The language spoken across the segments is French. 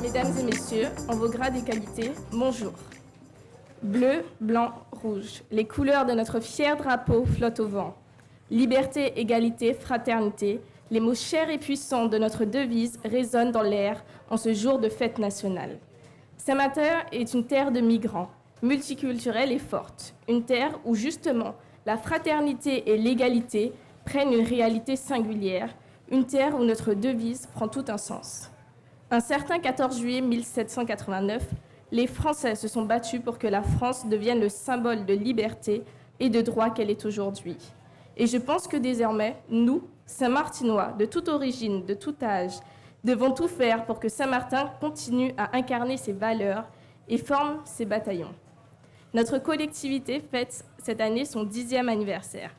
Mesdames et messieurs, en vos grades et qualités, bonjour. Bleu, blanc, rouge, les couleurs de notre fier drapeau flottent au vent. Liberté, égalité, fraternité, les mots chers et puissants de notre devise résonnent dans l'air en ce jour de fête nationale. Saint-Martin est une terre de migrants, multiculturelle et forte, une terre où justement la fraternité et l'égalité prennent une réalité singulière, une terre où notre devise prend tout un sens. Un certain 14 juillet 1789, les Français se sont battus pour que la France devienne le symbole de liberté et de droit qu'elle est aujourd'hui. Et je pense que désormais, nous, Saint-Martinois, de toute origine, de tout âge, devons tout faire pour que Saint-Martin continue à incarner ses valeurs et forme ses bataillons. Notre collectivité fête cette année son 10e anniversaire.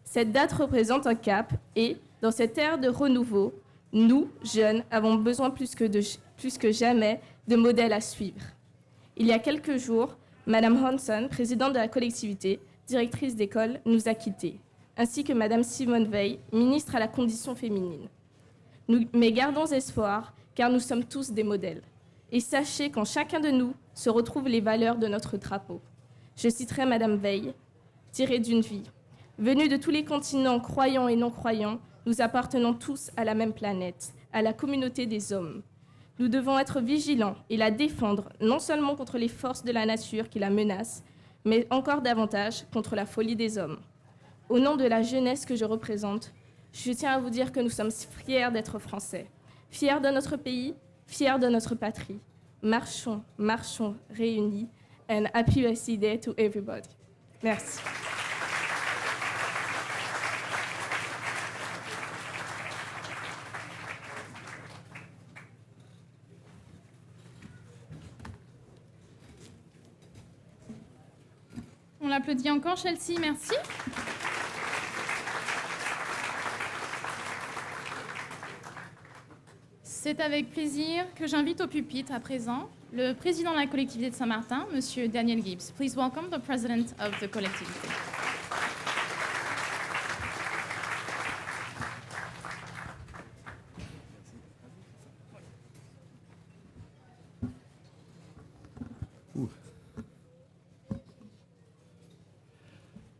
Cette date représente un cap et, dans cette ère de renouveau, nous, jeunes, avons besoin plus que jamais de modèles à suivre. Il y a quelques jours, Madame Hanson, présidente de la collectivité, directrice d'école, nous a quittés, ainsi que Madame Simone Veil, ministre à la condition féminine. Mais gardons espoir, car nous sommes tous des modèles. Et sachez qu'en chacun de nous se retrouvent les valeurs de notre drapeau. Je citerai Madame Veil, tirée d'une vie. Venus de tous les continents, croyants et non-croyants, nous appartenons tous à la même planète, à la communauté des hommes. Nous devons être vigilants et la défendre, non seulement contre les forces de la nature qui la menacent, mais encore davantage contre la folie des hommes. Au nom de la jeunesse que je représente, je tiens à vous dire que nous sommes fiers d'être Français, fiers de notre pays, fiers de notre patrie. Marchons, marchons réunis, and happy birthday day to everybody. Merci. On l'applaudit encore, Chelsea, merci. C'est avec plaisir que j'invite au pupitre à présent le président de la collectivité de Saint-Martin, Monsieur Daniel Gibbs. Please welcome the president of the collectivité.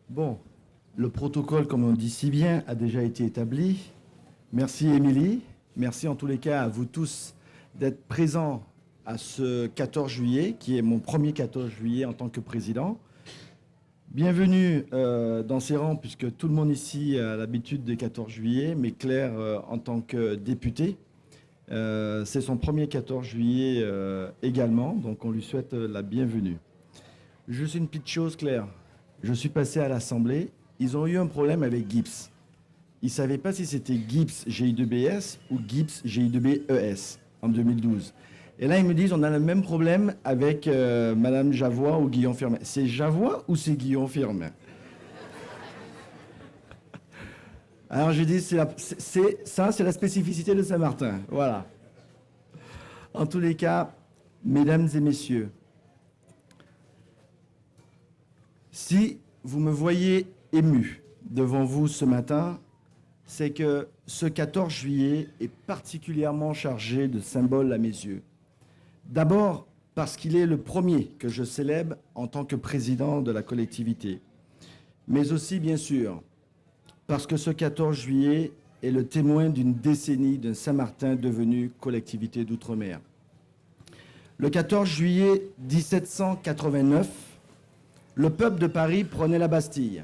Bon, le protocole, comme on dit si bien, a déjà été établi. Merci Émilie, merci en tous les cas à vous tous d'être présents à ce 14 juillet, qui est mon premier 14 juillet en tant que président. Bienvenue dans ces rangs, puisque tout le monde ici a l'habitude des 14 juillet, mais Claire en tant que députée. C'est son premier 14 juillet également, donc on lui souhaite la bienvenue. Juste une petite chose, Claire. Je suis passé à l'Assemblée, ils ont eu un problème avec Gibbs. Ils ne savaient pas si c'était Gibbs GI2BS ou Gibbs GI2BES en 2012. Et là, ils me disent, on a le même problème avec Madame Javois ou Guillaume Firmin. C'est Javois ou c'est Guillaume Firmin? Alors je dis, c'est la spécificité de Saint-Martin. Voilà. En tous les cas, mesdames et messieurs, si vous me voyez ému devant vous ce matin, c'est que ce 14 juillet est particulièrement chargé de symboles à mes yeux. D'abord, parce qu'il est le premier que je célèbre en tant que président de la collectivité. Mais aussi, bien sûr, parce que ce 14 juillet est le témoin d'une décennie d'un Saint-Martin devenu collectivité d'outre-mer. Le 14 juillet 1789, le peuple de Paris prenait la Bastille.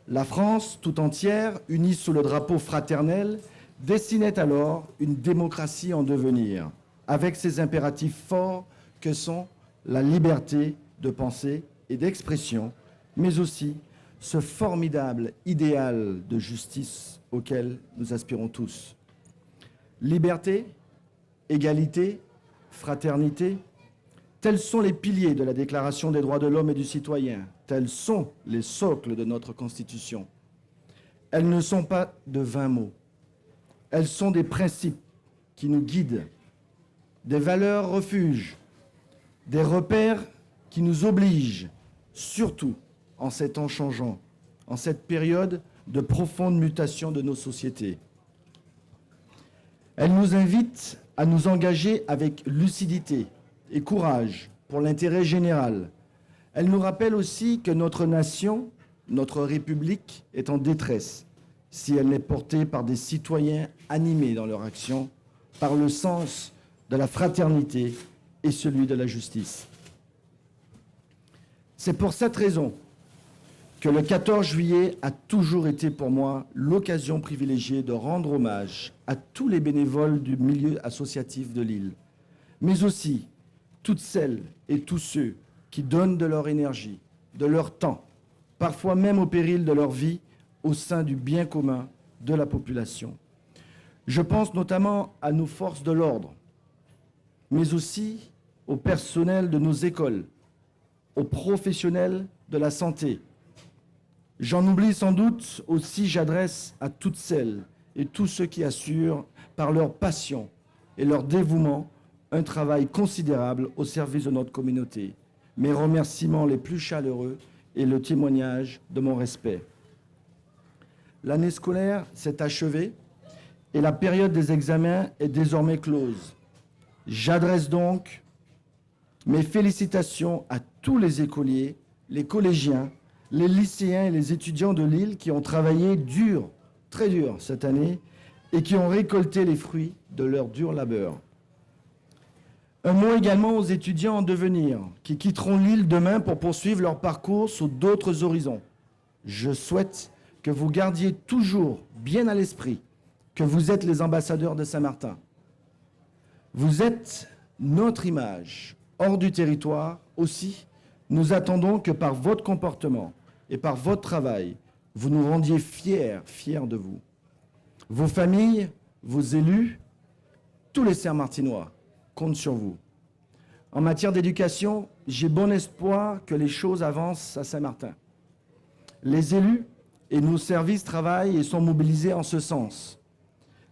La France tout entière, unie sous le drapeau fraternel, dessinait alors une démocratie en devenir, avec ses impératifs forts que sont la liberté de pensée et d'expression, mais aussi ce formidable idéal de justice auquel nous aspirons tous. Liberté, égalité, fraternité, tels sont les piliers de la Déclaration des droits de l'homme et du citoyen, tels sont les socles de notre Constitution. Elles ne sont pas de vains mots, elles sont des principes qui nous guident, des valeurs refuges, des repères qui nous obligent, surtout en ces temps changeants, en cette période de profonde mutation de nos sociétés. Elles nous invitent à nous engager avec lucidité et courage pour l'intérêt général. Elles nous rappellent aussi que notre nation, notre République, est en détresse si elle n'est portée par des citoyens animés dans leur action, par le sens de la fraternité et celui de la justice. C'est pour cette raison que le 14 juillet a toujours été pour moi l'occasion privilégiée de rendre hommage à tous les bénévoles du milieu associatif de l'île, mais aussi toutes celles et tous ceux qui donnent de leur énergie, de leur temps, parfois même au péril de leur vie, au sein du bien commun de la population. Je pense notamment à nos forces de l'ordre, mais aussi au personnel de nos écoles, aux professionnels de la santé. J'en oublie sans doute aussi, j'adresse à toutes celles et tous ceux qui assurent, par leur passion et leur dévouement, un travail considérable au service de notre communauté. Mes remerciements les plus chaleureux et le témoignage de mon respect. L'année scolaire s'est achevée et la période des examens est désormais close. J'adresse donc mes félicitations à tous les écoliers, les collégiens, les lycéens et les étudiants de l'île qui ont travaillé dur, très dur cette année et qui ont récolté les fruits de leur dur labeur. Un mot également aux étudiants en devenir qui quitteront l'île demain pour poursuivre leur parcours sous d'autres horizons. Je souhaite que vous gardiez toujours bien à l'esprit que vous êtes les ambassadeurs de Saint-Martin. Vous êtes notre image hors du territoire. Aussi, nous attendons que par votre comportement et par votre travail, vous nous rendiez fiers de vous. Vos familles, vos élus, tous les Saint-Martinois comptent sur vous. En matière d'éducation, j'ai bon espoir que les choses avancent à Saint-Martin. Les élus et nos services travaillent et sont mobilisés en ce sens.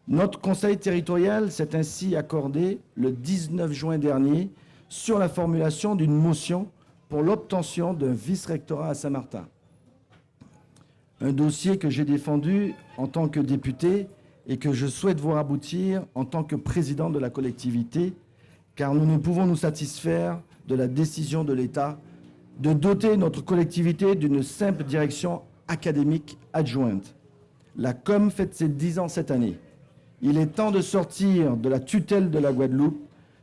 Notre conseil territorial s'est ainsi accordé le 19 juin dernier sur la formulation d'une motion pour l'obtention d'un vice-rectorat à Saint-Martin. Un dossier que j'ai défendu en tant que député et que je souhaite voir aboutir en tant que président de la collectivité, car nous ne pouvons nous satisfaire de la décision de l'État de doter notre collectivité d'une simple direction académique adjointe. La COM fête ses 10 ans cette année. Il est temps de sortir de la tutelle de la Guadeloupe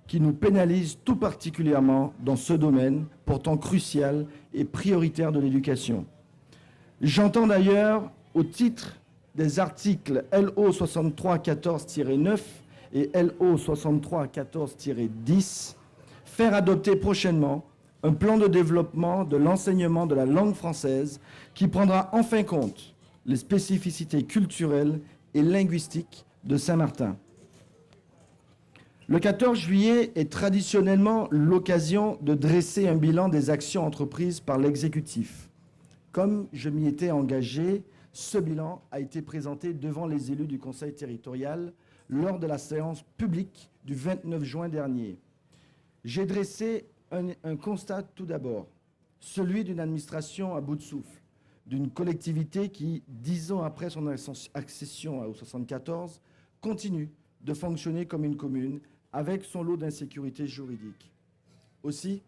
qui nous pénalise tout particulièrement dans ce domaine pourtant crucial et prioritaire de l'éducation. J'entends d'ailleurs, au titre des articles LO 6314-9 et LO 6314-10, faire adopter prochainement un plan de développement de l'enseignement de la langue française qui prendra enfin compte les spécificités culturelles et linguistiques de Saint-Martin. Le 14 juillet est traditionnellement l'occasion de dresser un bilan des actions entreprises par l'exécutif. Comme je m'y étais engagé, ce bilan a été présenté devant les élus du Conseil territorial lors de la séance publique du 29 juin dernier. J'ai dressé un constat tout d'abord, celui d'une administration à bout de souffle, d'une collectivité qui, 10 ans après son accession au 74, continue de fonctionner comme une commune avec son lot d'insécurité juridique. Aussi,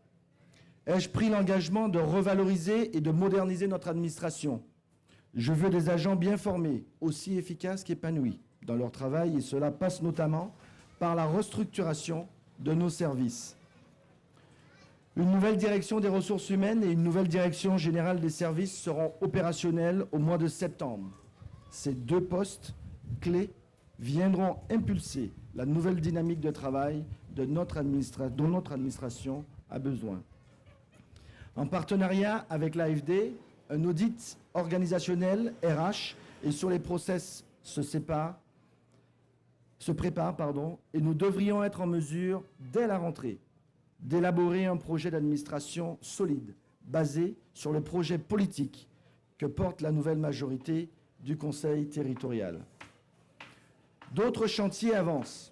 ai-je pris l'engagement de revaloriser et de moderniser notre administration. Je veux des agents bien formés, aussi efficaces qu'épanouis dans leur travail, et cela passe notamment par la restructuration de nos services. Une nouvelle direction des ressources humaines et une nouvelle direction générale des services seront opérationnelles au mois de septembre. Ces deux postes clés viendront impulser la nouvelle dynamique de travail dont notre administration a besoin. En partenariat avec l'AFD, un audit organisationnel RH et sur les process se prépare, et nous devrions être en mesure, dès la rentrée, d'élaborer un projet d'administration solide, basé sur le projet politique que porte la nouvelle majorité du Conseil territorial. D'autres chantiers avancent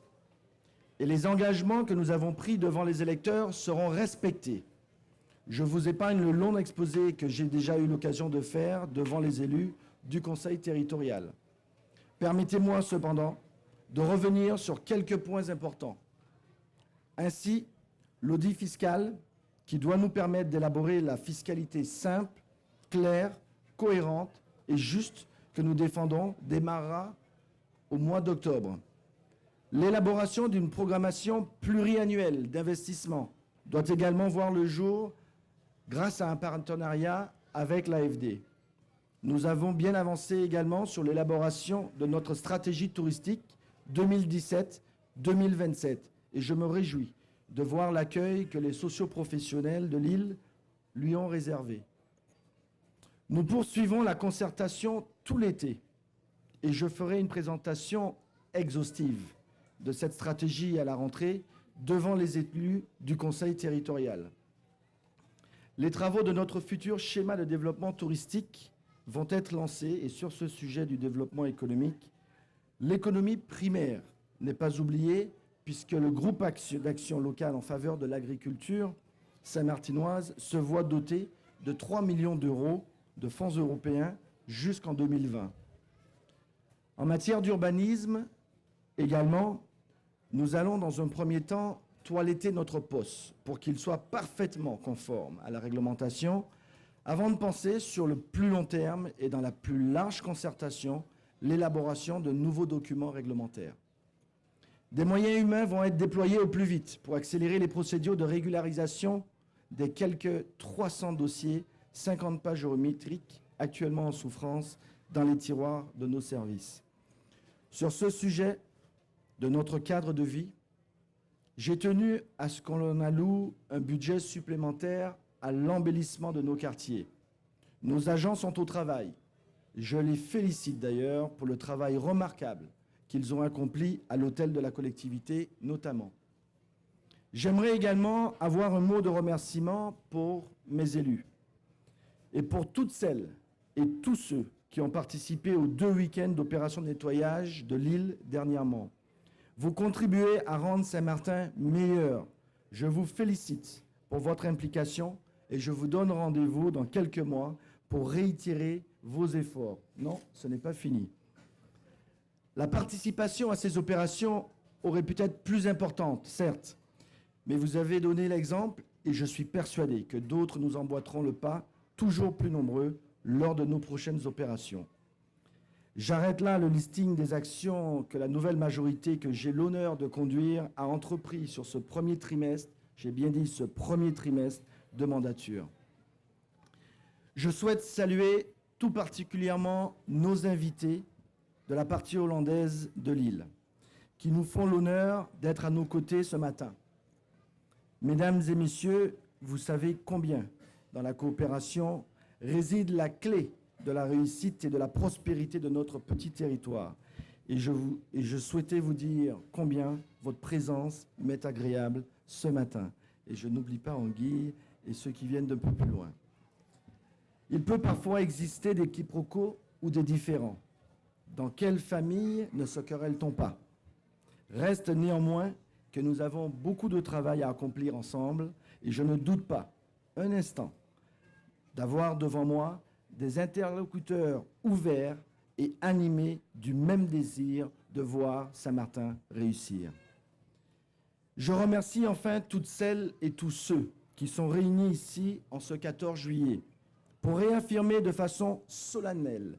et les engagements que nous avons pris devant les électeurs seront respectés. Je vous épargne le long exposé que j'ai déjà eu l'occasion de faire devant les élus du Conseil territorial. Permettez-moi cependant de revenir sur quelques points importants. Ainsi, l'audit fiscal, qui doit nous permettre d'élaborer la fiscalité simple, claire, cohérente et juste que nous défendons, démarrera au mois d'octobre. L'élaboration d'une programmation pluriannuelle d'investissement doit également voir le jour grâce à un partenariat avec l'AFD. Nous avons bien avancé également sur l'élaboration de notre stratégie touristique 2017-2027 et je me réjouis de voir l'accueil que les socioprofessionnels de Lille lui ont réservé. Nous poursuivons la concertation tout l'été et je ferai une présentation exhaustive de cette stratégie à la rentrée devant les élus du Conseil territorial. Les travaux de notre futur schéma de développement touristique vont être lancés et sur ce sujet du développement économique, l'économie primaire n'est pas oubliée puisque le groupe d'action locale en faveur de l'agriculture saint-martinoise se voit doté de 3 millions d'euros de fonds européens jusqu'en 2020. En matière d'urbanisme, également, nous allons dans un premier temps toiletter notre poste pour qu'il soit parfaitement conforme à la réglementation avant de penser sur le plus long terme et dans la plus large concertation l'élaboration de nouveaux documents réglementaires. Des moyens humains vont être déployés au plus vite pour accélérer les procédures de régularisation des quelques 300 dossiers, 50 pages géométriques actuellement en souffrance dans les tiroirs de nos services. Sur ce sujet de notre cadre de vie, j'ai tenu à ce qu'on alloue un budget supplémentaire à l'embellissement de nos quartiers. Nos agents sont au travail. Je les félicite d'ailleurs pour le travail remarquable qu'ils ont accompli à l'hôtel de la collectivité notamment. J'aimerais également avoir un mot de remerciement pour mes élus et pour toutes celles et tous ceux qui ont participé aux 2 week-ends d'opération de nettoyage de Lille dernièrement. Vous contribuez à rendre Saint-Martin meilleur. Je vous félicite pour votre implication et je vous donne rendez-vous dans quelques mois pour réitérer vos efforts. Non, ce n'est pas fini. La participation à ces opérations aurait pu être plus importante, certes, mais vous avez donné l'exemple et je suis persuadé que d'autres nous emboîteront le pas, toujours plus nombreux, lors de nos prochaines opérations. J'arrête là le listing des actions que la nouvelle majorité que j'ai l'honneur de conduire a entrepris sur ce premier trimestre, j'ai bien dit ce premier trimestre de mandature. Je souhaite saluer tout particulièrement nos invités de la partie hollandaise de Lille, qui nous font l'honneur d'être à nos côtés ce matin. Mesdames et messieurs, vous savez combien dans la coopération réside la clé de la réussite et de la prospérité de notre petit territoire. Et je souhaitais vous dire combien votre présence m'est agréable ce matin. Et je n'oublie pas Anguille et ceux qui viennent d'un peu plus loin. Il peut parfois exister des quiproquos ou des différends. Dans quelle famille ne se querelle-t-on pas? Reste néanmoins que nous avons beaucoup de travail à accomplir ensemble et je ne doute pas un instant d'avoir devant moi des interlocuteurs ouverts et animés du même désir de voir Saint-Martin réussir. Je remercie enfin toutes celles et tous ceux qui sont réunis ici en ce 14 juillet pour réaffirmer de façon solennelle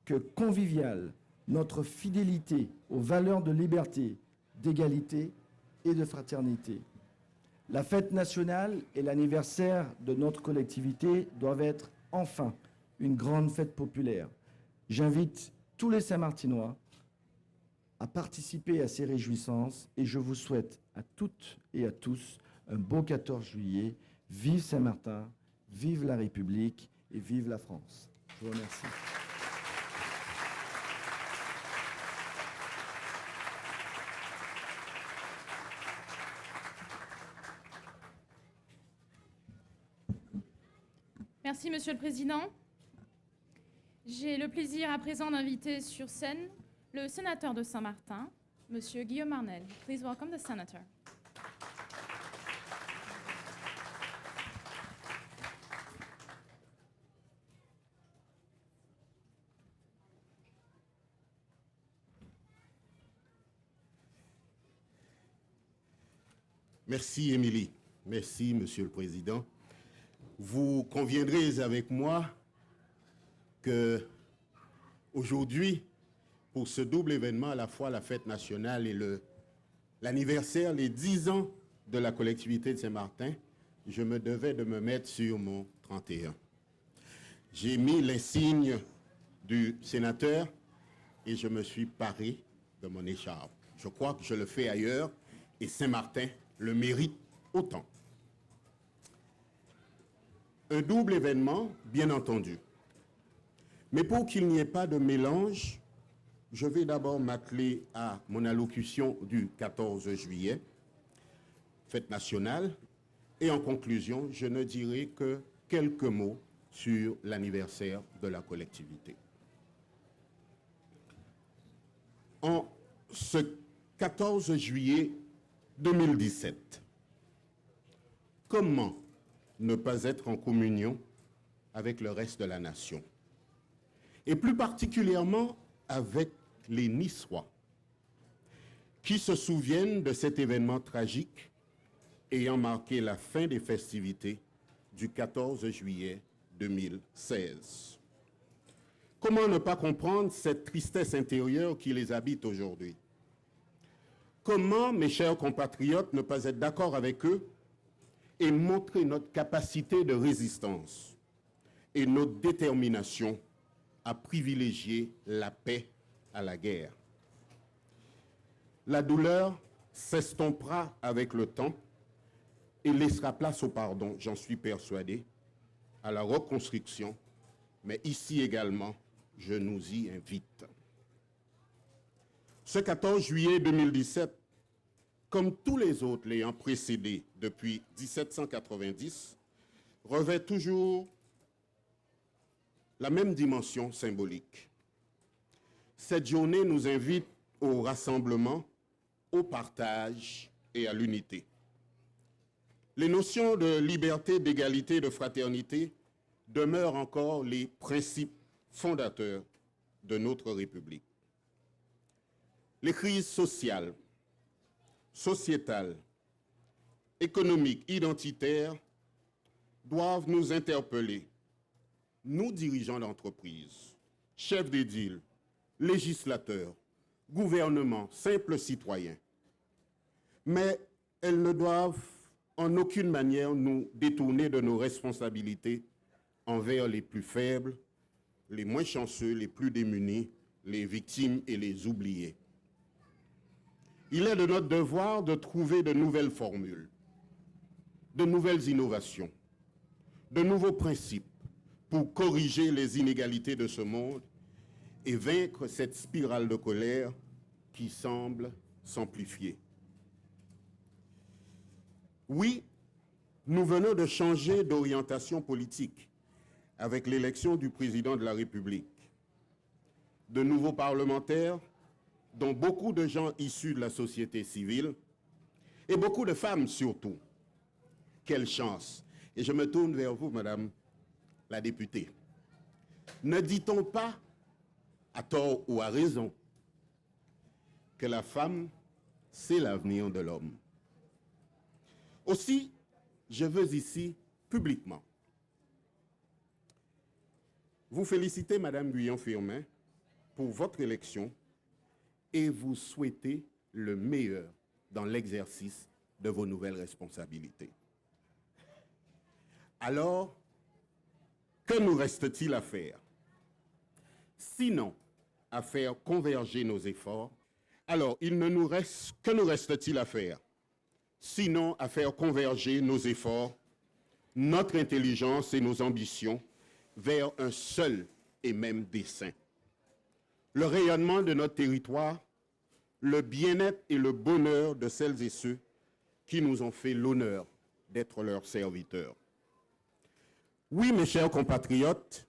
que conviviale notre fidélité aux valeurs de liberté, d'égalité et de fraternité. La fête nationale et l'anniversaire de notre collectivité doivent être enfin une grande fête populaire. J'invite tous les Saint-Martinois à participer à ces réjouissances et je vous souhaite à toutes et à tous un beau 14 juillet. Vive Saint-Martin, vive la République et vive la France. Je vous remercie. Merci, Monsieur le Président. J'ai le plaisir à présent d'inviter sur scène le sénateur de Saint-Martin, Monsieur Guillaume Arnel. Please welcome the senator. Merci, Émilie. Merci, Monsieur le Président. Vous conviendrez avec moi que aujourd'hui, pour ce double événement, à la fois la fête nationale et l'anniversaire, les 10 ans de la collectivité de Saint-Martin, je me devais de me mettre sur mon 31. J'ai mis l'insigne du sénateur et je me suis paré de mon écharpe. Je crois que je le fais ailleurs et Saint-Martin le mérite autant. Un double événement, bien entendu. Mais pour qu'il n'y ait pas de mélange, je vais d'abord m'atteler à mon allocution du 14 juillet, fête nationale, et en conclusion, je ne dirai que quelques mots sur l'anniversaire de la collectivité. En ce 14 juillet 2017, comment ne pas être en communion avec le reste de la nation, et plus particulièrement avec les Niçois, qui se souviennent de cet événement tragique ayant marqué la fin des festivités du 14 juillet 2016. Comment ne pas comprendre cette tristesse intérieure qui les habite aujourd'hui? Comment, mes chers compatriotes, ne pas être d'accord avec eux et montrer notre capacité de résistance et notre détermination à privilégier la paix à la guerre? La douleur s'estompera avec le temps et laissera place au pardon, j'en suis persuadé, à la reconstruction, mais ici également, je nous y invite. Ce 14 juillet 2017, comme tous les autres l'ayant précédé depuis 1790, revêt toujours la même dimension symbolique. Cette journée nous invite au rassemblement, au partage et à l'unité. Les notions de liberté, d'égalité, de fraternité demeurent encore les principes fondateurs de notre République. Les crises sociales, sociétales, économiques, identitaires doivent nous interpeller, nous dirigeants d'entreprise, chefs d'édile, législateurs, gouvernements, simples citoyens. Mais elles ne doivent en aucune manière nous détourner de nos responsabilités envers les plus faibles, les moins chanceux, les plus démunis, les victimes et les oubliés. Il est de notre devoir de trouver de nouvelles formules, de nouvelles innovations, de nouveaux principes pour corriger les inégalités de ce monde et vaincre cette spirale de colère qui semble s'amplifier. Oui, nous venons de changer d'orientation politique avec l'élection du président de la République. De nouveaux parlementaires, dont beaucoup de gens issus de la société civile, et beaucoup de femmes surtout. Quelle chance! Et je me tourne vers vous, Madame la députée. Ne dit-on pas, à tort ou à raison, que la femme, c'est l'avenir de l'homme? Aussi, je veux ici, publiquement, vous féliciter, Madame Guyon-Firmin, pour votre élection et vous souhaiter le meilleur dans l'exercice de vos nouvelles responsabilités. Alors, que nous reste-t-il à faire? Sinon, à faire converger nos efforts. Alors, que nous reste-t-il à faire? Sinon, à faire converger nos efforts, notre intelligence et nos ambitions vers un seul et même dessein. Le rayonnement de notre territoire, le bien-être et le bonheur de celles et ceux qui nous ont fait l'honneur d'être leurs serviteurs. Oui, mes chers compatriotes,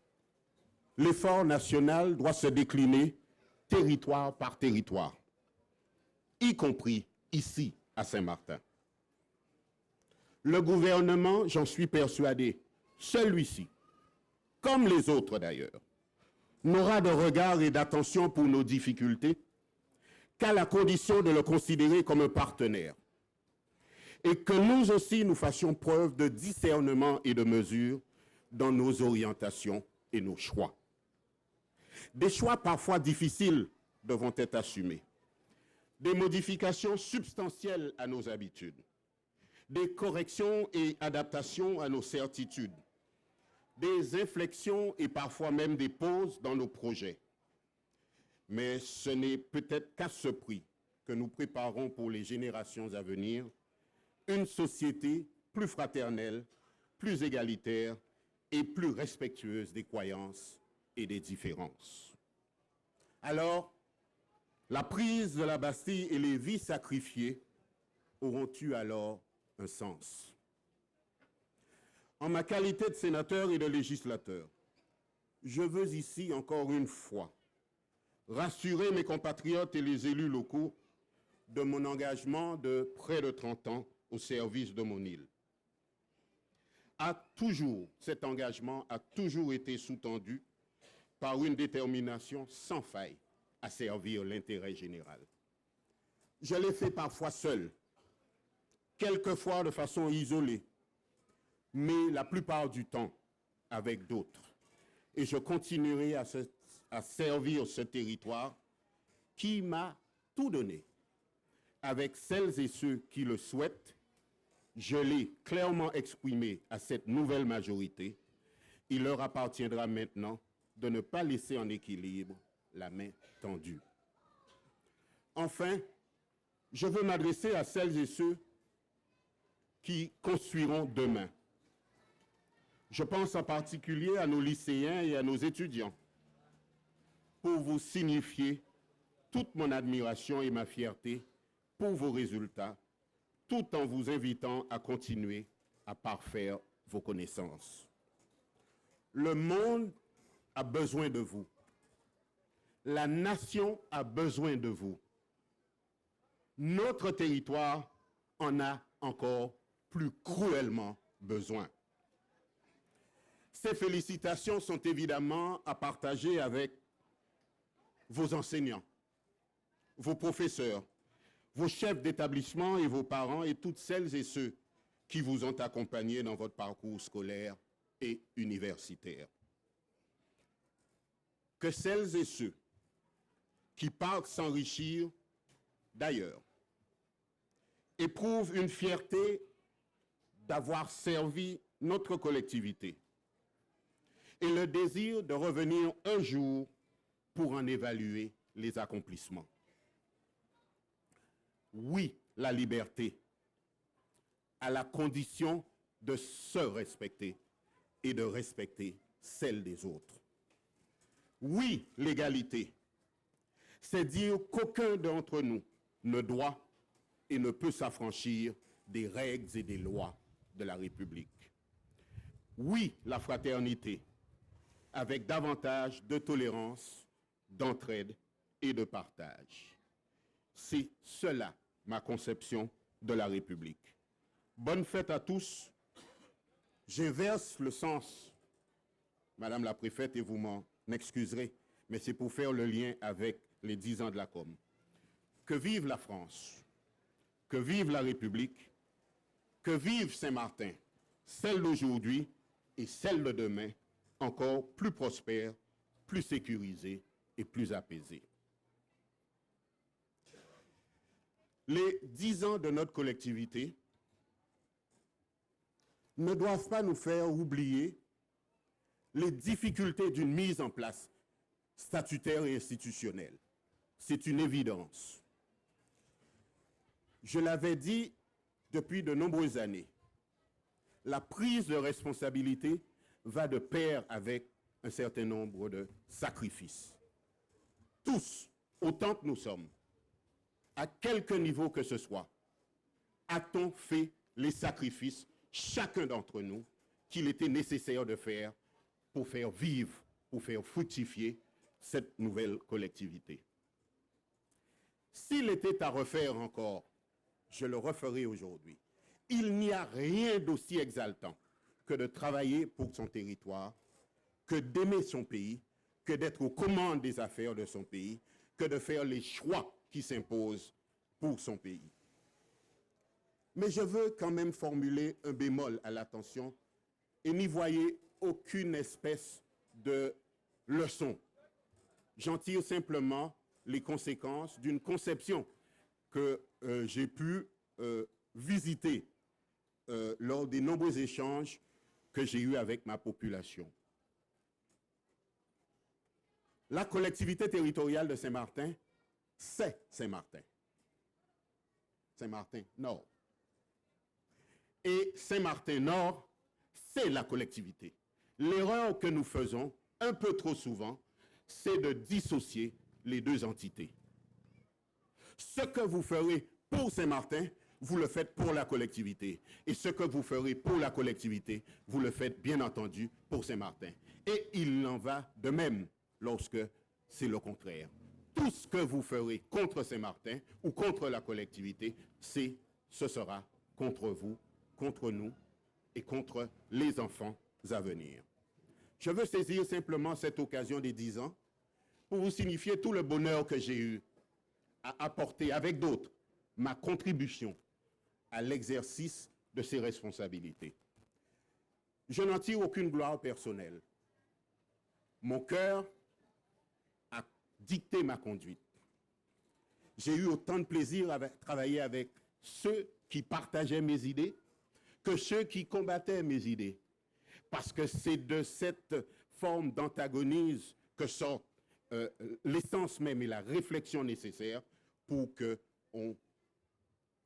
l'effort national doit se décliner territoire par territoire, y compris ici à Saint-Martin. Le gouvernement, j'en suis persuadé, celui-ci, comme les autres d'ailleurs, n'aura de regard et d'attention pour nos difficultés qu'à la condition de le considérer comme un partenaire. Et que nous aussi, nous fassions preuve de discernement et de mesure dans nos orientations et nos choix. Des choix parfois difficiles devront être assumés. Des modifications substantielles à nos habitudes. Des corrections et adaptations à nos certitudes. Des inflexions et parfois même des pauses dans nos projets. Mais ce n'est peut-être qu'à ce prix que nous préparons pour les générations à venir une société plus fraternelle, plus égalitaire et plus respectueuse des croyances et des différences. Alors, la prise de la Bastille et les vies sacrifiées auront eu alors un sens. En ma qualité de sénateur et de législateur, je veux ici encore une fois rassurer mes compatriotes et les élus locaux de mon engagement de près de 30 ans au service de mon île. Cet engagement a toujours été sous-tendu par une détermination sans faille à servir l'intérêt général. Je l'ai fait parfois seul, quelquefois de façon isolée, mais la plupart du temps avec d'autres. Et je continuerai à servir ce territoire qui m'a tout donné. Avec celles et ceux qui le souhaitent, je l'ai clairement exprimé à cette nouvelle majorité. Il leur appartiendra maintenant de ne pas laisser en équilibre la main tendue. Enfin, je veux m'adresser à celles et ceux qui construiront demain. Je pense en particulier à nos lycéens et à nos étudiants pour vous signifier toute mon admiration et ma fierté pour vos résultats, tout en vous invitant à continuer à parfaire vos connaissances. Le monde a besoin de vous. La nation a besoin de vous. Notre territoire en a encore plus cruellement besoin. Ces félicitations sont évidemment à partager avec vos enseignants, vos professeurs, vos chefs d'établissement et vos parents et toutes celles et ceux qui vous ont accompagné dans votre parcours scolaire et universitaire. Que celles et ceux qui partent s'enrichir d'ailleurs éprouvent une fierté d'avoir servi notre collectivité et le désir de revenir un jour pour en évaluer les accomplissements. Oui, la liberté, à la condition de se respecter et de respecter celle des autres. Oui, l'égalité, c'est dire qu'aucun d'entre nous ne doit et ne peut s'affranchir des règles et des lois de la République. Oui, la fraternité, avec davantage de tolérance, d'entraide et de partage. C'est cela ma conception de la République. Bonne fête à tous. J'inverse le sens, Madame la Préfète, et vous m'en excuserez, mais c'est pour faire le lien avec les 10 ans de la Com. Que vive la France, que vive la République, que vive Saint-Martin, celle d'aujourd'hui et celle de demain, encore plus prospère, plus sécurisée et plus apaisée. Les 10 ans de notre collectivité ne doivent pas nous faire oublier les difficultés d'une mise en place statutaire et institutionnelle. C'est une évidence. Je l'avais dit depuis de nombreuses années, la prise de responsabilité va de pair avec un certain nombre de sacrifices. Tous, autant que nous sommes, à quelque niveau que ce soit, a-t-on fait les sacrifices, chacun d'entre nous, qu'il était nécessaire de faire pour faire vivre, pour faire fructifier cette nouvelle collectivité. S'il était à refaire encore, je le referai aujourd'hui. Il n'y a rien d'aussi exaltant que de travailler pour son territoire, que d'aimer son pays, que d'être aux commandes des affaires de son pays, que de faire les choix qui s'imposent pour son pays. Mais je veux quand même formuler un bémol à l'attention et n'y voyez aucune espèce de leçon. J'en tire simplement les conséquences d'une conception que j'ai pu visiter lors des nombreux échanges que j'ai eus avec ma population. La collectivité territoriale de Saint-Martin, c'est Saint-Martin. Saint-Martin-Nord. Et Saint-Martin-Nord, c'est la collectivité. L'erreur que nous faisons un peu trop souvent, c'est de dissocier les deux entités. Ce que vous ferez pour Saint-Martin, vous le faites pour la collectivité. Et ce que vous ferez pour la collectivité, vous le faites bien entendu pour Saint-Martin. Et il en va de même lorsque c'est le contraire. Tout ce que vous ferez contre Saint-Martin ou contre la collectivité, ce sera contre vous, contre nous et contre les enfants à venir. Je veux saisir simplement cette occasion des 10 ans pour vous signifier tout le bonheur que j'ai eu à apporter avec d'autres ma contribution à l'exercice de ces responsabilités. Je n'en tire aucune gloire personnelle. Mon cœur a dicté ma conduite. J'ai eu autant de plaisir à travailler avec ceux qui partageaient mes idées que ceux qui combattaient mes idées. Parce que c'est de cette forme d'antagonisme que sort l'essence même et la réflexion nécessaire pour qu'on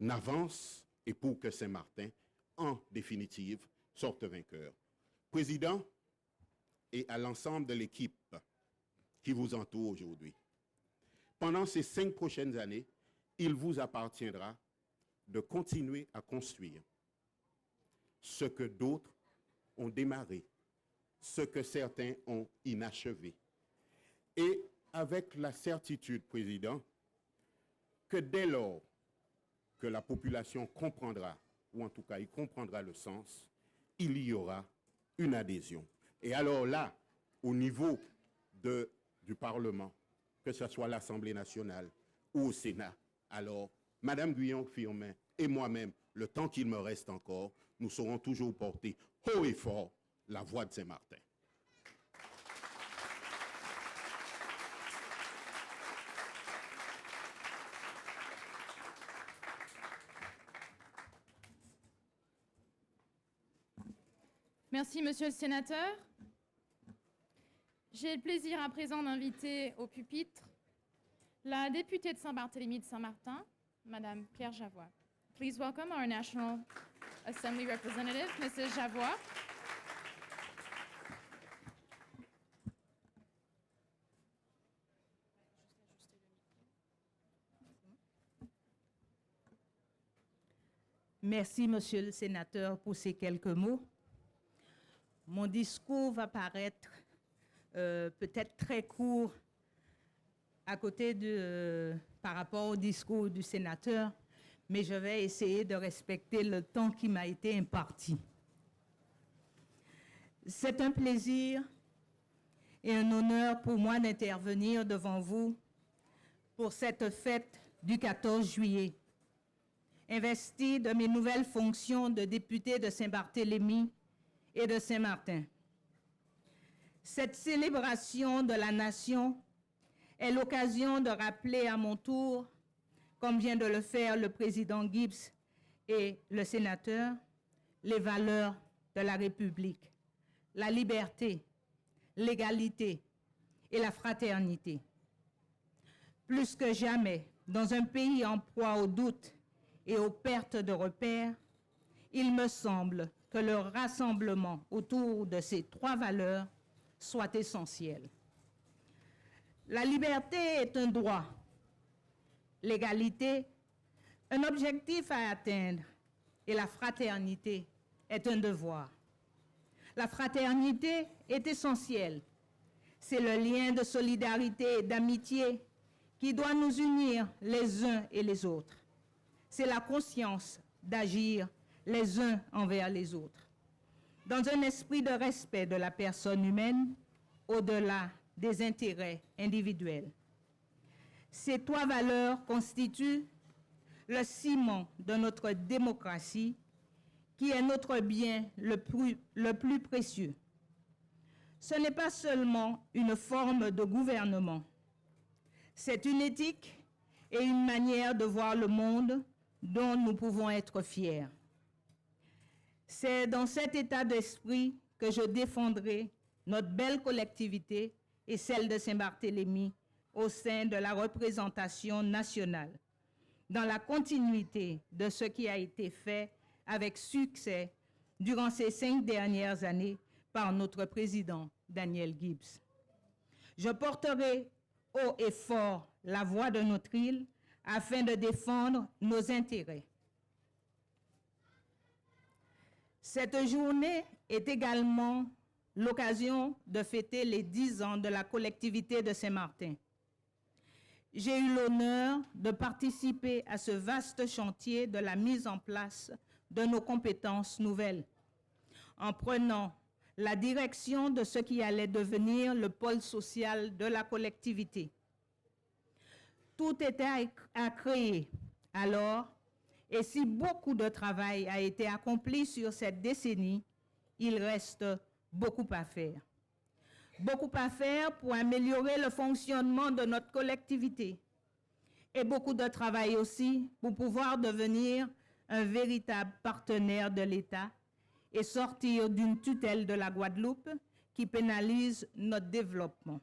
avance et pour que Saint-Martin, en définitive, sorte vainqueur. Président, et à l'ensemble de l'équipe qui vous entoure aujourd'hui, pendant ces 5 prochaines années, il vous appartiendra de continuer à construire ce que d'autres ont démarré, ce que certains ont inachevé. Et avec la certitude, Président, que dès lors que la population comprendra, ou en tout cas il comprendra le sens, il y aura une adhésion. Et alors là, au niveau du Parlement, que ce soit l'Assemblée nationale ou au Sénat, alors Mme Guyon-Firmin et moi-même, le temps qu'il me reste encore, nous saurons toujours porter haut et fort la voix de Saint-Martin. Merci, Monsieur le Sénateur. J'ai le plaisir à présent d'inviter au pupitre la députée de Saint-Barthélemy de Saint-Martin, Madame Pierre Javois. Please welcome our National Assembly representative, Mrs. Javois. Merci, Monsieur le Sénateur, pour ces quelques mots. Mon discours va paraître peut-être très court par rapport au discours du sénateur, mais je vais essayer de respecter le temps qui m'a été imparti. C'est un plaisir et un honneur pour moi d'intervenir devant vous pour cette fête du 14 juillet. Investi de mes nouvelles fonctions de député de Saint-Barthélemy et de Saint-Martin. Cette célébration de la nation est l'occasion de rappeler à mon tour, comme vient de le faire le président Gibbs et le sénateur, les valeurs de la République, la liberté, l'égalité et la fraternité. Plus que jamais, dans un pays en proie aux doutes et aux pertes de repères, il me semble que le rassemblement autour de ces trois valeurs soit essentiel. La liberté est un droit, l'égalité, un objectif à atteindre, et la fraternité est un devoir. La fraternité est essentielle. C'est le lien de solidarité et d'amitié qui doit nous unir les uns et les autres. C'est la conscience d'agir les uns envers les autres, dans un esprit de respect de la personne humaine, au-delà des intérêts individuels. Ces trois valeurs constituent le ciment de notre démocratie, qui est notre bien le plus précieux. Ce n'est pas seulement une forme de gouvernement, c'est une éthique et une manière de voir le monde dont nous pouvons être fiers. C'est dans cet état d'esprit que je défendrai notre belle collectivité et celle de Saint-Barthélemy au sein de la représentation nationale, dans la continuité de ce qui a été fait avec succès durant ces 5 dernières années par notre président Daniel Gibbs. Je porterai haut et fort la voix de notre île afin de défendre nos intérêts. Cette journée est également l'occasion de fêter les 10 ans de la collectivité de Saint-Martin. J'ai eu l'honneur de participer à ce vaste chantier de la mise en place de nos compétences nouvelles, en prenant la direction de ce qui allait devenir le pôle social de la collectivité. Tout était à créer alors, et si beaucoup de travail a été accompli sur cette décennie, il reste beaucoup à faire. Beaucoup à faire pour améliorer le fonctionnement de notre collectivité et beaucoup de travail aussi pour pouvoir devenir un véritable partenaire de l'État et sortir d'une tutelle de la Guadeloupe qui pénalise notre développement.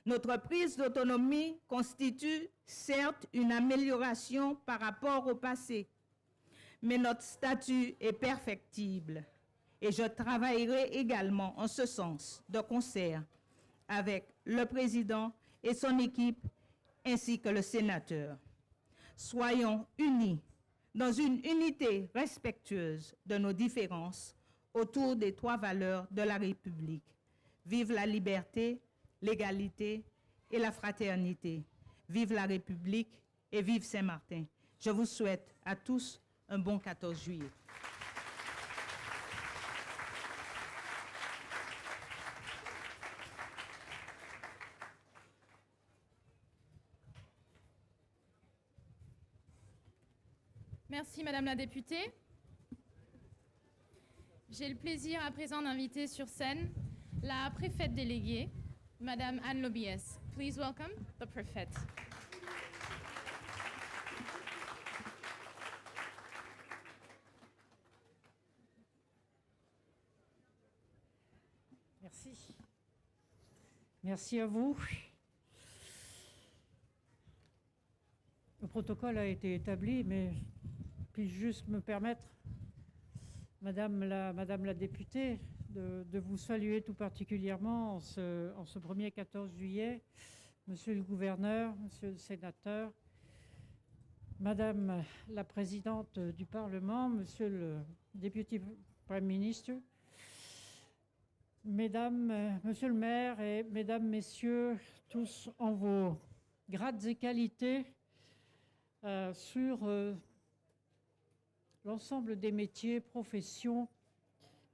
Notre prise d'autonomie constitue certes une amélioration par rapport au passé, mais notre statut est perfectible et je travaillerai également en ce sens de concert avec le président et son équipe ainsi que le sénateur. Soyons unis dans une unité respectueuse de nos différences autour des trois valeurs de la République. Vive la liberté, l'égalité et la fraternité. Vive la République et vive Saint-Martin. Je vous souhaite à tous un bon 14 juillet. Merci, Madame la députée. J'ai le plaisir à présent d'inviter sur scène la préfète déléguée, Madame Anne Lobiès. Please welcome the préfète. Merci. Merci à vous. Le protocole a été établi, mais puis-je juste me permettre, Madame la députée, de vous saluer tout particulièrement en ce premier 14 juillet, Monsieur le gouverneur, Monsieur le sénateur, Madame la présidente du Parlement, Monsieur le Deputy Prime Minister, Mesdames, Monsieur le maire et Mesdames, Messieurs, tous en vos grades et qualités sur l'ensemble des métiers, professions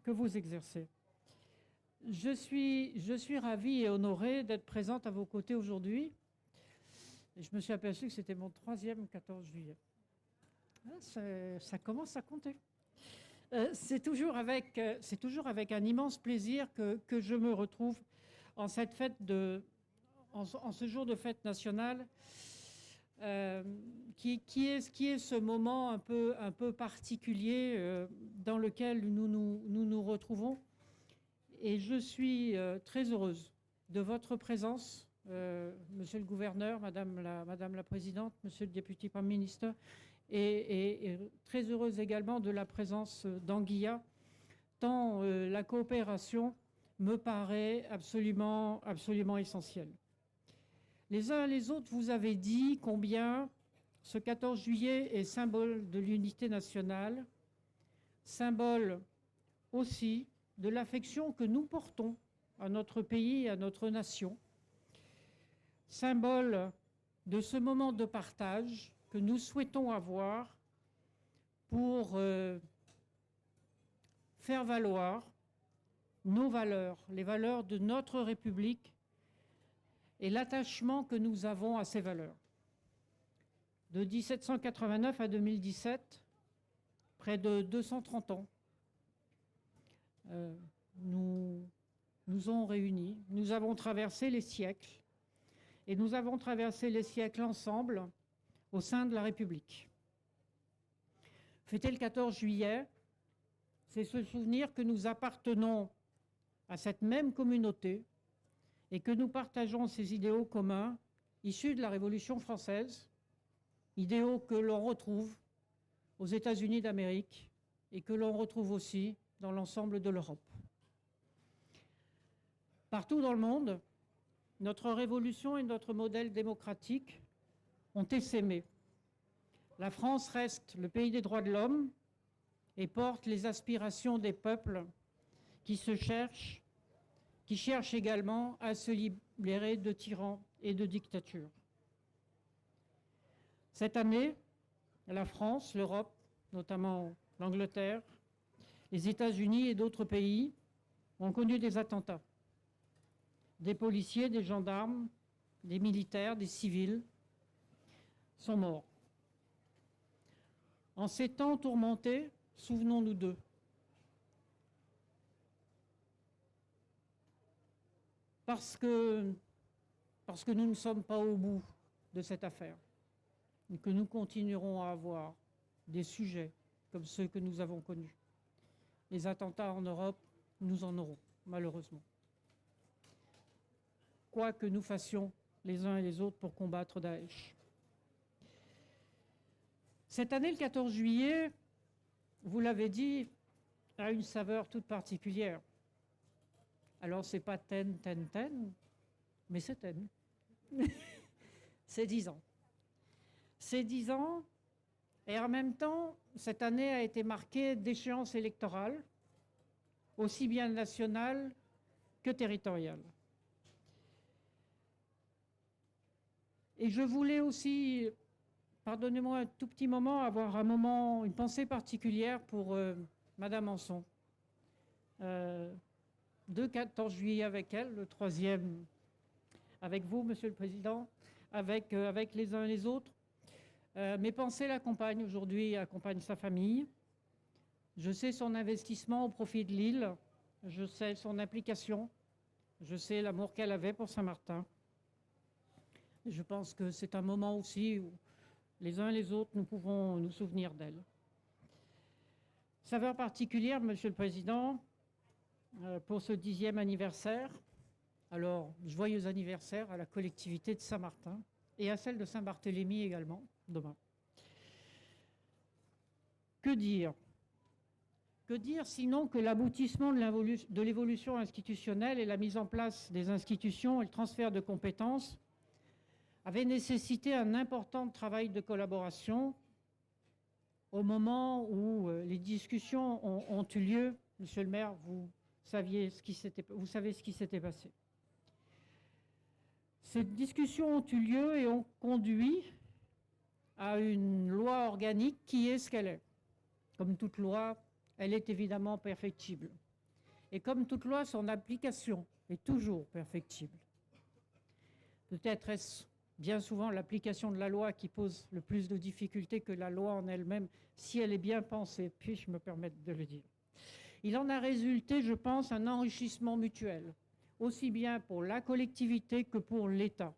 que vous exercez. Je suis ravie et honorée d'être présente à vos côtés aujourd'hui. Et je me suis aperçue que c'était mon 3e 14 juillet. Ça commence à compter. C'est toujours avec un immense plaisir que je me retrouve en ce jour de fête nationale qui est ce moment un peu particulier dans lequel nous retrouvons. Et je suis très heureuse de votre présence, Monsieur le gouverneur, Madame la présidente, Monsieur le député Prime Minister, et très heureuse également de la présence d'Anguilla, tant la coopération me paraît absolument essentielle. Les uns et les autres, vous avez dit combien ce 14 juillet est symbole de l'unité nationale, symbole aussi de l'affection que nous portons à notre pays et à notre nation, symbole de ce moment de partage que nous souhaitons avoir pour faire valoir nos valeurs, les valeurs de notre République et l'attachement que nous avons à ces valeurs. De 1789 à 2017, près de 230 ans, nous ont réunis. Nous avons traversé les siècles, et nous avons traversé les siècles ensemble au sein de la République. Fêter le 14 juillet, c'est se souvenir que nous appartenons à cette même communauté et que nous partageons ces idéaux communs issus de la Révolution française, idéaux que l'on retrouve aux États-Unis d'Amérique et que l'on retrouve aussi dans l'ensemble de l'Europe. Partout dans le monde, notre révolution et notre modèle démocratique ont essaimé. La France reste le pays des droits de l'homme et porte les aspirations des peuples qui cherchent également à se libérer de tyrans et de dictatures. Cette année, la France, l'Europe, notamment l'Angleterre, les États-Unis et d'autres pays ont connu des attentats. Des policiers, des gendarmes, des militaires, des civils sont morts. En ces temps tourmentés, souvenons-nous d'eux. Parce que nous ne sommes pas au bout de cette affaire, et que nous continuerons à avoir des sujets comme ceux que nous avons connus. Les attentats en Europe, nous en aurons, malheureusement. Quoi que nous fassions les uns et les autres pour combattre Daesh. Cette année, le 14 juillet, vous l'avez dit, a une saveur toute particulière. Alors, c'est pas ten, mais c'est ten. C'est 10 ans. C'est 10 ans, et en même temps, cette année a été marquée d'échéances électorales, aussi bien nationales que territoriales. Et je voulais aussi, pardonnez-moi un tout petit moment, avoir une pensée particulière pour Madame Anson. 14 juillet avec elle, le 3e avec vous, Monsieur le Président, avec les uns et les autres. Mes pensées l'accompagnent aujourd'hui, accompagnent sa famille. Je sais son investissement au profit de l'île, je sais son implication, je sais l'amour qu'elle avait pour Saint-Martin. Je pense que c'est un moment aussi où les uns et les autres, nous pouvons nous souvenir d'elle. Saveur particulière, Monsieur le Président, pour ce 10e anniversaire. Alors, joyeux anniversaire à la collectivité de Saint-Martin et à celle de Saint-Barthélemy également, demain. Que dire? Que dire sinon que l'aboutissement de l'évolution institutionnelle et la mise en place des institutions et le transfert de compétences avait nécessité un important travail de collaboration au moment où les discussions ont eu lieu. Monsieur le maire, vous savez ce qui s'était passé. Ces discussions ont eu lieu et ont conduit à une loi organique qui est ce qu'elle est. Comme toute loi, elle est évidemment perfectible. Et comme toute loi, son application est toujours perfectible. Peut-être est-ce bien souvent l'application de la loi qui pose le plus de difficultés que la loi en elle-même, si elle est bien pensée, puis-je me permettre de le dire. Il en a résulté, je pense, un enrichissement mutuel, aussi bien pour la collectivité que pour l'État.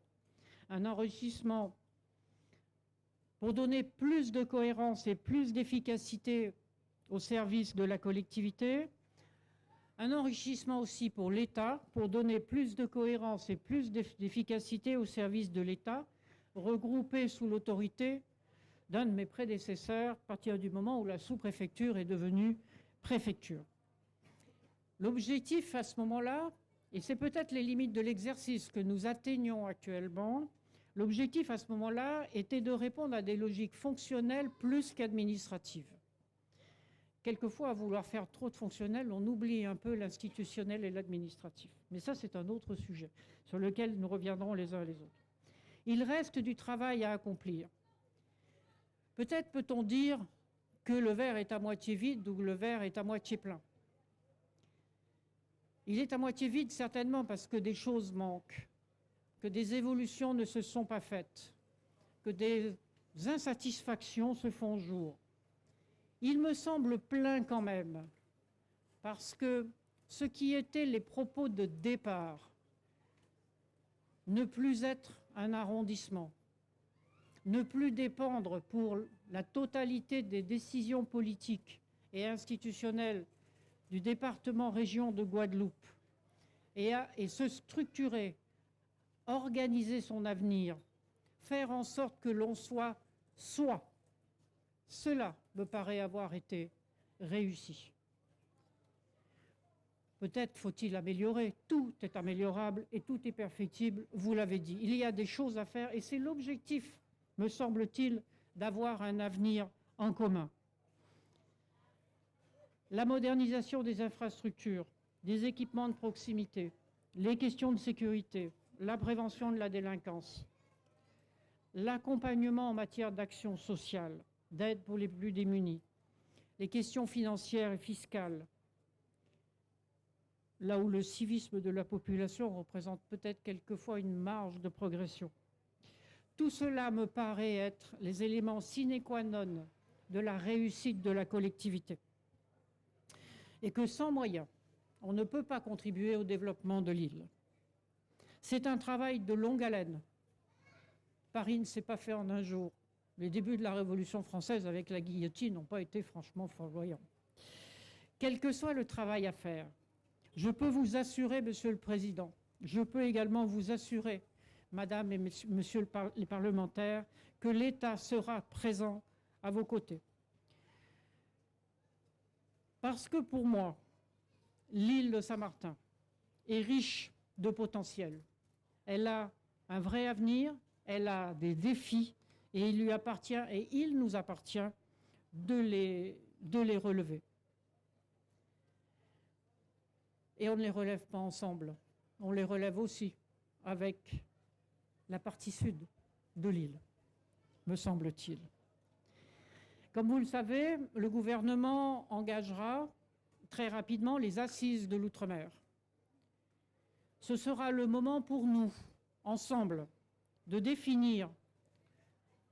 Un enrichissement pour donner plus de cohérence et plus d'efficacité au service de la collectivité. Un enrichissement aussi pour l'État, pour donner plus de cohérence et plus d'efficacité au service de l'État, regroupé sous l'autorité d'un de mes prédécesseurs, à partir du moment où la sous-préfecture est devenue préfecture. L'objectif à ce moment-là, et c'est peut-être les limites de l'exercice que nous atteignons actuellement, l'objectif à ce moment-là était de répondre à des logiques fonctionnelles plus qu'administratives. Quelquefois, à vouloir faire trop de fonctionnel, on oublie un peu l'institutionnel et l'administratif. Mais ça, c'est un autre sujet sur lequel nous reviendrons les uns les autres. Il reste du travail à accomplir. Peut-être peut-on dire que le verre est à moitié vide ou que le verre est à moitié plein. Il est à moitié vide certainement parce que des choses manquent, que des évolutions ne se sont pas faites, que des insatisfactions se font jour. Il me semble plein quand même, parce que ce qui étaient les propos de départ, ne plus être un arrondissement, ne plus dépendre pour la totalité des décisions politiques et institutionnelles du département-région de Guadeloupe, et se structurer, organiser son avenir, faire en sorte que l'on soit soi. Cela me paraît avoir été réussi. Peut-être faut-il améliorer. Tout est améliorable et tout est perfectible, vous l'avez dit. Il y a des choses à faire et c'est l'objectif, me semble-t-il, d'avoir un avenir en commun. La modernisation des infrastructures, des équipements de proximité, les questions de sécurité, la prévention de la délinquance, l'accompagnement en matière d'action sociale, d'aide pour les plus démunis, les questions financières et fiscales, là où le civisme de la population représente peut-être quelquefois une marge de progression. Tout cela me paraît être les éléments sine qua non de la réussite de la collectivité. Et que sans moyens, on ne peut pas contribuer au développement de l'île. C'est un travail de longue haleine. Paris ne s'est pas fait en un jour. Les débuts de la Révolution française avec la guillotine n'ont pas été franchement foudroyants. Quel que soit le travail à faire, je peux vous assurer, Monsieur le Président, je peux également vous assurer, Madame et Monsieur les parlementaires, que l'État sera présent à vos côtés. Parce que pour moi, l'île de Saint-Martin est riche de potentiel. Elle a un vrai avenir, elle a des défis et il lui appartient et il nous appartient de les relever. Et on ne les relève pas ensemble, on les relève aussi avec la partie sud de l'île, me semble-t-il. Comme vous le savez, le gouvernement engagera très rapidement les assises de l'outre-mer. Ce sera le moment pour nous, ensemble, de définir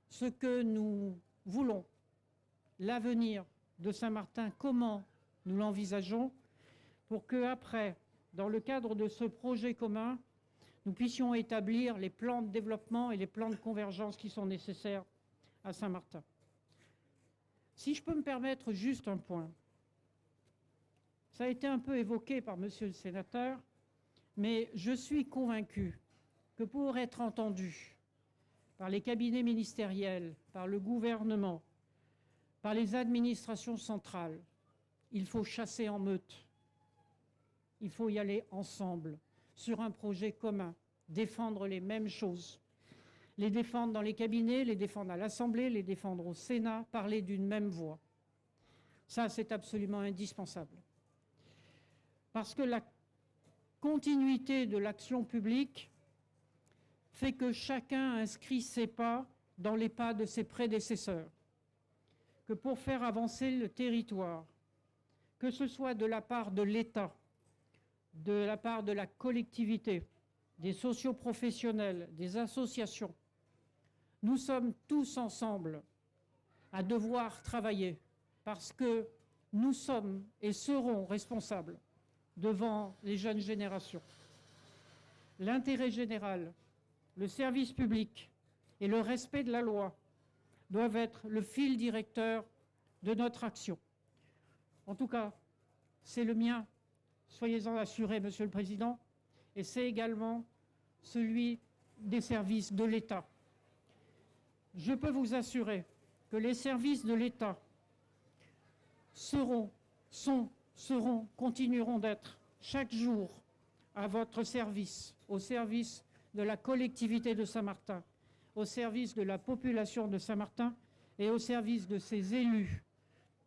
ce que nous voulons, l'avenir de Saint-Martin, comment nous l'envisageons, pour qu'après, dans le cadre de ce projet commun, nous puissions établir les plans de développement et les plans de convergence qui sont nécessaires à Saint-Martin. Si je peux me permettre juste un point, ça a été un peu évoqué par Monsieur le Sénateur, mais je suis convaincu que pour être entendu par les cabinets ministériels, par le gouvernement, par les administrations centrales, il faut chasser en meute. Il faut y aller ensemble, sur un projet commun, défendre les mêmes choses. Les défendre dans les cabinets, les défendre à l'Assemblée, les défendre au Sénat, parler d'une même voix. Ça, c'est absolument indispensable. Parce que la continuité de l'action publique fait que chacun inscrit ses pas dans les pas de ses prédécesseurs. Que pour faire avancer le territoire, que ce soit de la part de l'État, de la part de la collectivité, des socioprofessionnels, des associations, nous sommes tous ensemble à devoir travailler parce que nous sommes et serons responsables devant les jeunes générations. L'intérêt général, le service public et le respect de la loi doivent être le fil directeur de notre action. En tout cas, c'est le mien, soyez-en assurés, Monsieur le Président, et c'est également celui des services de l'État. Je peux vous assurer que les services de l'État continueront d'être chaque jour à votre service, au service de la collectivité de Saint-Martin, au service de la population de Saint-Martin et au service de ses élus,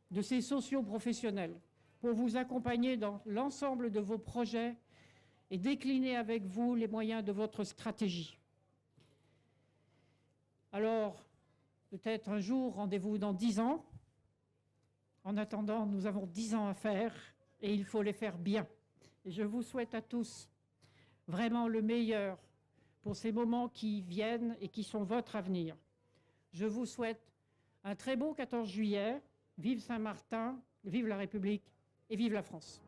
de ses socio-professionnels, pour vous accompagner dans l'ensemble de vos projets et décliner avec vous les moyens de votre stratégie. Alors, peut-être un jour, rendez-vous dans 10 ans. En attendant, nous avons 10 ans à faire et il faut les faire bien. Et je vous souhaite à tous vraiment le meilleur pour ces moments qui viennent et qui sont votre avenir. Je vous souhaite un très beau 14 juillet. Vive Saint-Martin, vive la République et vive la France.